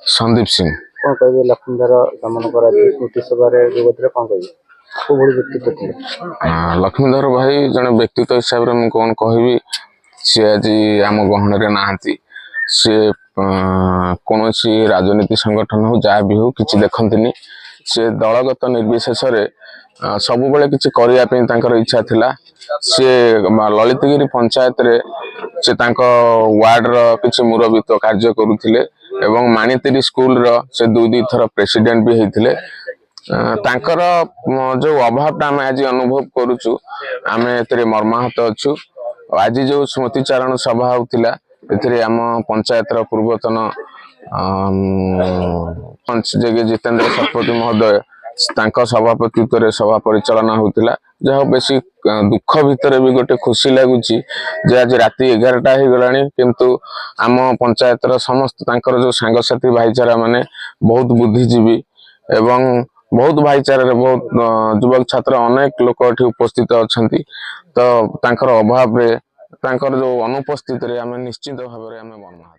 संदीप सिंह। कौन कहे लक्ष्मीधर दमन कर स्मृति सभा जोगद कौन कहे को बड़ी व्यक्तित्व थे? लक्ष्मीधर भाई जन व्यक्तित्व हिसाब से मुझे कौन कहि सी आज आम गहन नहांती सी कौन राजनीति संगठन हो जहाँ भी हो कि देखती सी दलगत निर्विशेष सब बेले किसी करने इच्छा थिला सी ललितगिरी पंचायत रे से वार्ड रि मुरबित्व कार्य करुले एवं माणितिरी स्कूल रो से दुई थर प्रेसिडेंट भी होते तांकर जो अभाव टा आज अनुभव करुचु आम ए मर्माहत अच्छु। आज जो स्मृतिचारण सभा होता आम पंचायत पूर्वतन जितेंद्र शतपथी महोदय सभापतित्व सभा परिचालना होता जहाँ बेसी दुख भितर भी गोटे खुशी लगुच आज राति 11टा हो गला किंतु आम पंचायत समस्त जो सांगसाथी भाईचारा माने बहुत बुद्धिजीवी एवं बहुत भाईचारे बहुत युवक छात्र अनेक लोक उपस्थित अच्छा तो अभाव जो अनुपस्थित निश्चित भाव में मर्माहत।